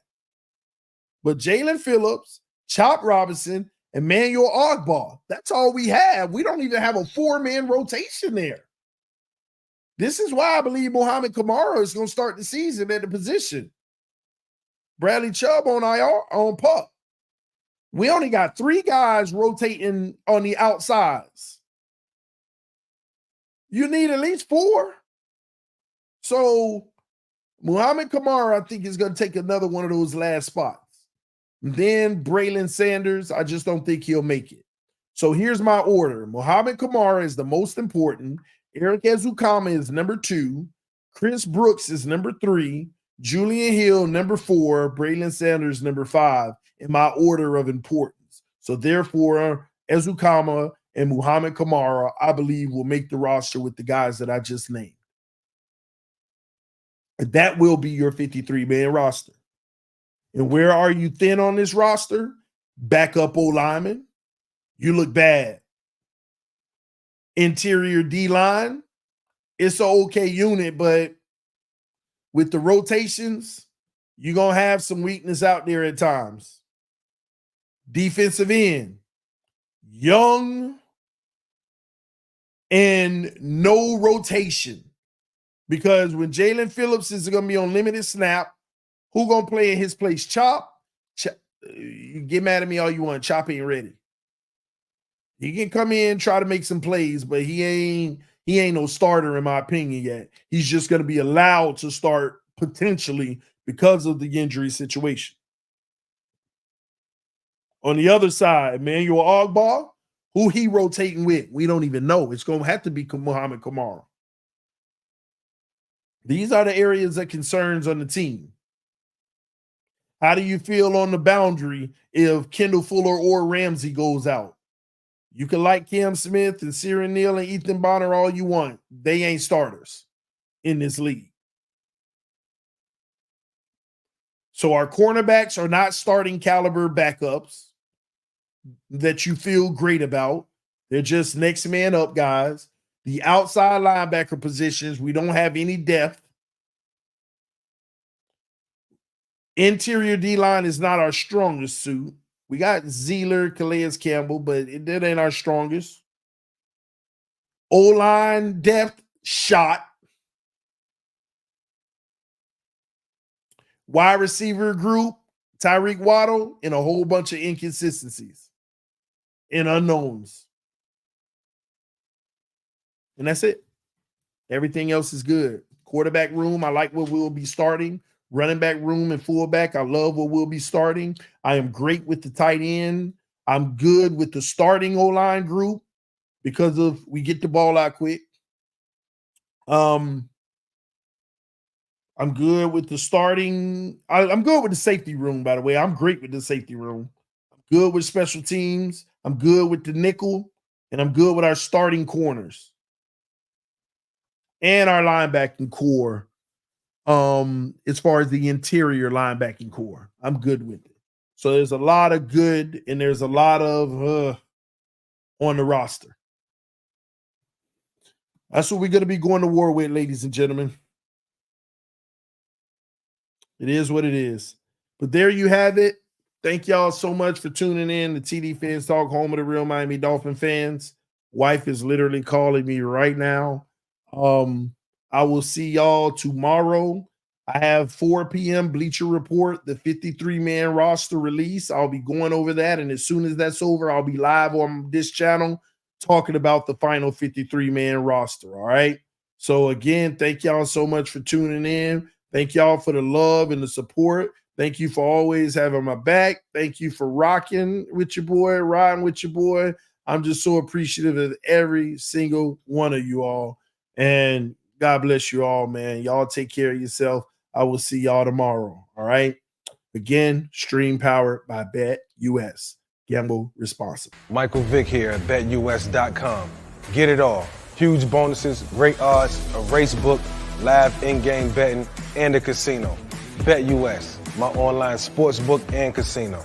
But Jalen Phillips, Chop Robinson, Emmanuel Ogbah. That's all we have. We don't even have a 4-man rotation there. This is why I believe Muhammad Kamara is going to start the season at the position. Bradley Chubb on IR, on PUP. We only got 3 guys rotating on the outsides. You need at least 4. So Muhammad Kamara, I think, is going to take another one of those last spots. And then Braylon Sanders, I just don't think he'll make it. So here's my order. Muhammad Kamara is the most important. Eric Ezukama is number 2. Chris Brooks is number 3. Julian Hill, number 4. Braylon Sanders, number 5. In my order of importance. So therefore, Ezukama and Muhammad Kamara, I believe, will make the roster with the guys that I just named. That will be your 53-man roster. And where are you thin on this roster? Backup O-lineman. You look bad. Interior D-line. It's an okay unit, but with the rotations, you're going to have some weakness out there at times. Defensive end. Young and no rotation. Because when Jalen Phillips is going to be on limited snap, who going to play in his place? Chop? You get mad at me all you want. Chop ain't ready. He can come in, try to make some plays, but he ain't no starter in my opinion yet. He's just going to be allowed to start potentially because of the injury situation. On the other side, Emmanuel Ogbah, who he rotating with? We don't even know. It's going to have to be Muhammad Kamara. These are the areas of concerns on the team. How do you feel on the boundary if Kendall Fuller or Ramsey goes out? You can like Cam Smith and Siren Neal and Ethan Bonner all you want. They ain't starters. in this league. So our cornerbacks are not starting caliber backups that you feel great about. They're just next man up guys. The outside linebacker positions, we don't have any depth. Interior D-line is not our strongest suit. We got Zeeler, Calais Campbell, but that ain't our strongest. O-line depth, shot. Wide receiver group, Tyreek Waddle, and a whole bunch of inconsistencies and unknowns. And that's it. Everything else is good. Quarterback room, I like what we'll be starting. Running back room and fullback, I love what we'll be starting. I am great with the tight end. I'm good with the starting O-line group because of we get the ball out quick. I'm good with the starting. I'm good with the safety room, by the way. I'm great with the safety room. I'm good with special teams. I'm good with the nickel, and I'm good with our starting corners and our linebacking core. As far as the interior linebacking core, I'm good with it. So there's a lot of good, and there's a lot of on the roster. That's what we're going to be going to war with, ladies and gentlemen. It is what it is. But there you have it. Thank y'all so much for tuning in to TD Fans Talk, home of the real Miami Dolphin fans. Wife is literally calling me right now. I will see y'all tomorrow. I have 4 p.m. Bleacher Report, the 53-man roster release. I'll be going over that, and as soon as that's over, I'll be live on this channel talking about the final 53-man roster, all right? So, again, thank y'all so much for tuning in. Thank y'all for the love and the support. Thank you for always having my back. Thank you for rocking with your boy, riding with your boy. I'm just so appreciative of every single one of you all. And God bless you all, man. Y'all take care of yourself. I will see y'all tomorrow. All right. Again, stream powered by BetUS. Gamble responsibly. Michael Vick here at BetUS.com. Get it all. Huge bonuses, great odds, a race book, live in-game betting, and a casino. BetUS, my online sports book and casino.